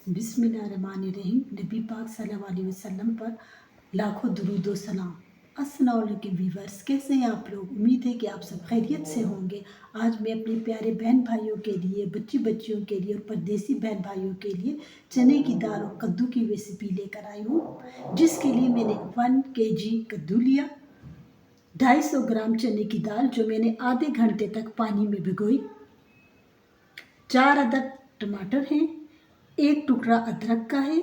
बिस्मिल्लाहिर्रहमानिर्रहीम। नबी पाक सल्लल्लाहु अलैहि वसल्लम पर लाखों दुरूद व सलाम। अस्सलाम वालेकुम व्यूअर्स, कैसे हैं आप लोग? उम्मीद है कि आप सब खैरियत से होंगे। आज मैं अपने प्यारे बहन भाइयों के लिए, बच्चियों के लिए और परदेसी बहन भाइयों के लिए चने की दाल और कद्दू की रेसिपी लेकर आई हूँ, जिसके लिए मैंने 1 kg कद्दू लिया, 250 ग्राम चने की दाल जो मैंने आधे घंटे तक पानी में भिगोई, 4 अदद टमाटर हैं, 1 टुकड़ा अदरक का है,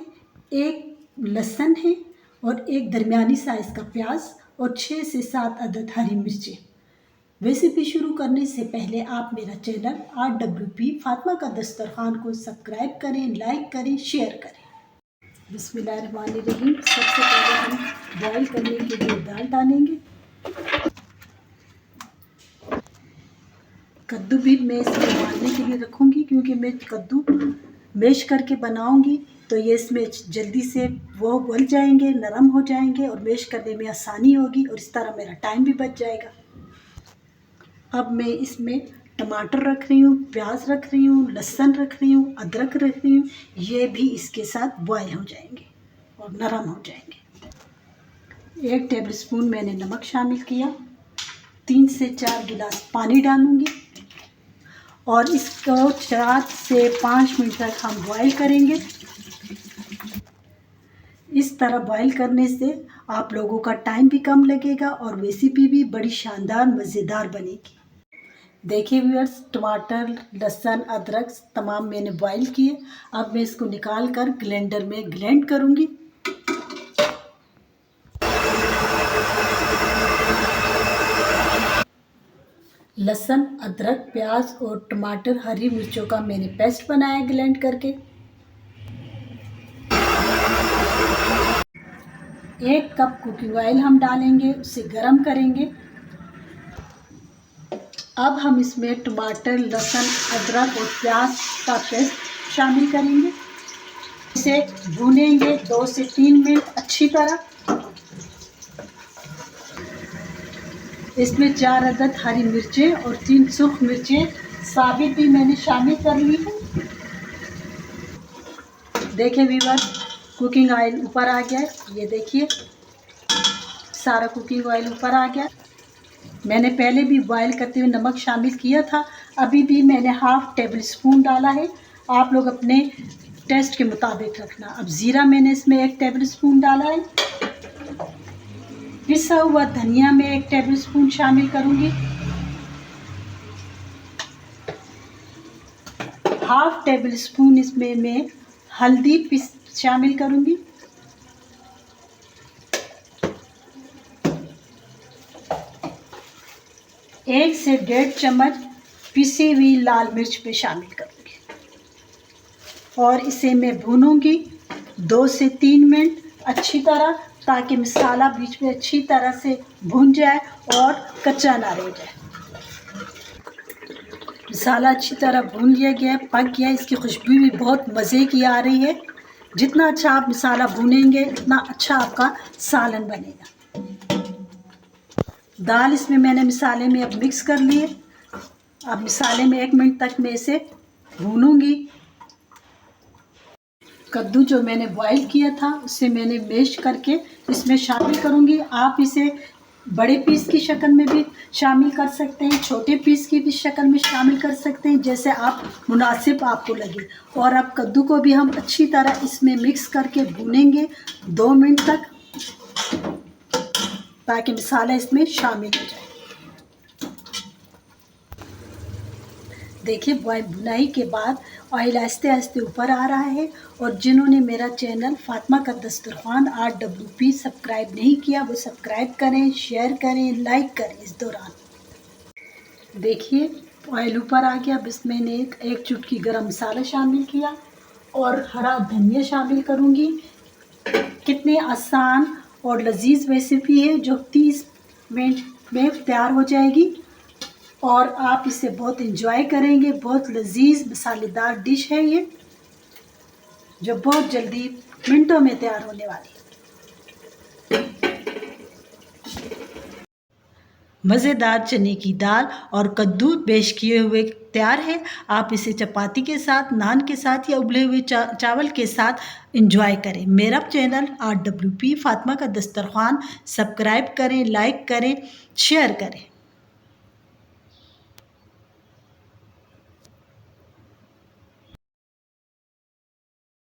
1 लहसुन है और 1 दरमियानी साइज़ का प्याज और 6 से 7 अदद हरी मिर्चें। रेसिपी शुरू करने से पहले आप मेरा चैनल RWP फातिमा का दस्तरखान को सब्सक्राइब करें, लाइक करें, शेयर करें। बिस्मिल्लाहिर्रहमानिर्रहीम। सबसे पहले हम बॉईल करने के लिए दाल डालेंगे। कद्दू भी मैं इसमें उबालने के लिए रखूँगी, क्योंकि मैं कद्दू मैश करके बनाऊँगी तो ये इसमें जल्दी से वो उबल जाएंगे, नरम हो जाएंगे और मैश करने में आसानी होगी और इस तरह मेरा टाइम भी बच जाएगा। अब मैं इसमें टमाटर रख रही हूँ, प्याज रख रही हूँ, लहसुन रख रही हूँ, अदरक रख रही हूँ। ये भी इसके साथ बॉयल हो जाएंगे और नरम हो जाएंगे। 1 टेबलस्पून मैंने नमक शामिल किया, 3 से 4 गिलास पानी डालूँगी और इसको 4 से 5 मिनट तक हम बॉईल करेंगे। इस तरह बॉईल करने से आप लोगों का टाइम भी कम लगेगा और रेसिपी भी बड़ी शानदार मज़ेदार बनेगी। देखिए व्यूअर्स, टमाटर, लहसुन, अदरक तमाम मैंने बॉईल किए। अब मैं इसको निकाल कर ग्राइंडर में ग्राइंड करूँगी। लहसुन, अदरक, प्याज और टमाटर, हरी मिर्चों का मैंने पेस्ट बनाया ग्राइंड करके। 1 कप कुकिंग ऑयल हम डालेंगे, उसे गरम करेंगे। अब हम इसमें टमाटर, लहसुन, अदरक और प्याज का पेस्ट शामिल करेंगे। इसे भूनेंगे 2 से 3 मिनट अच्छी तरह। इसमें 4 अदद हरी मिर्चें और 3 सूख मिर्चें साबित भी मैंने शामिल कर ली है। देखिए व्यूअर्स, कुकिंग ऑयल ऊपर आ गया है। ये देखिए सारा कुकिंग ऑयल ऊपर आ गया। मैंने पहले भी बॉईल करते हुए नमक शामिल किया था, अभी भी मैंने 1/2 टेबल स्पून डाला है। आप लोग अपने टेस्ट के मुताबिक रखना। अब ज़ीरा मैंने इसमें 1 टेबल स्पून डाला है। पिसा हुआ धनिया में 1 टेबल स्पून शामिल करूँगी। 1/2 टेबल स्पून इसमें मैं हल्दी शामिल करूँगी। 1 से 1.5 चम्मच पिसी हुई लाल मिर्च पे शामिल करूँगी और इसे मैं भूनूंगी 2 से 3 मिनट अच्छी तरह, ताकि मसाला बीच में अच्छी तरह से भून जाए और कच्चा ना रह जाए। मसाला अच्छी तरह भून लिया गया, पक गया। इसकी खुशबू भी बहुत मज़े की आ रही है। जितना अच्छा आप मसाला भूनेंगे उतना अच्छा आपका सालन बनेगा। दाल इसमें मैंने मसाले में अब मिक्स कर लिए। अब मसाले में 1 मिनट तक मैं इसे भूनूंगी। कद्दू जो मैंने बॉईल किया था उसे मैंने मैश करके इसमें शामिल करूंगी। आप इसे बड़े पीस की शक्ल में भी शामिल कर सकते हैं, छोटे पीस की भी शक्ल में शामिल कर सकते हैं, जैसे आप मुनासिब आपको लगे। और अब कद्दू को भी हम अच्छी तरह इसमें मिक्स करके भूनेंगे 2 मिनट तक, ताकि मसाला इसमें शामिल हो जाए। देखिए भुनाई के बाद ऑयल आहिस्ते आहिस्ते ऊपर आ रहा है। और जिन्होंने मेरा चैनल फातिमा का दस्तरखान RWP सब्सक्राइब नहीं किया वो सब्सक्राइब करें, शेयर करें, लाइक करें। इस दौरान देखिए ऑयल ऊपर आ गया। अब इसमें मैंने 1 चुटकी गरम मसाला शामिल किया और हरा धनिया शामिल करूँगी। कितनी आसान और लजीज रेसिपी है जो 30 मिनट में तैयार हो जाएगी और आप इसे बहुत इंजॉय करेंगे। बहुत लजीज मसालेदार डिश है ये, जो बहुत जल्दी मिनटों में तैयार होने वाली है। मज़ेदार चने की दाल और कद्दू पेश किए हुए तैयार है। आप इसे चपाती के साथ, नान के साथ या उबले हुए चावल के साथ एंजॉय करें। मेरा चैनल RWP फातिमा का दस्तरखान सब्सक्राइब करें, लाइक करें, शेयर करें।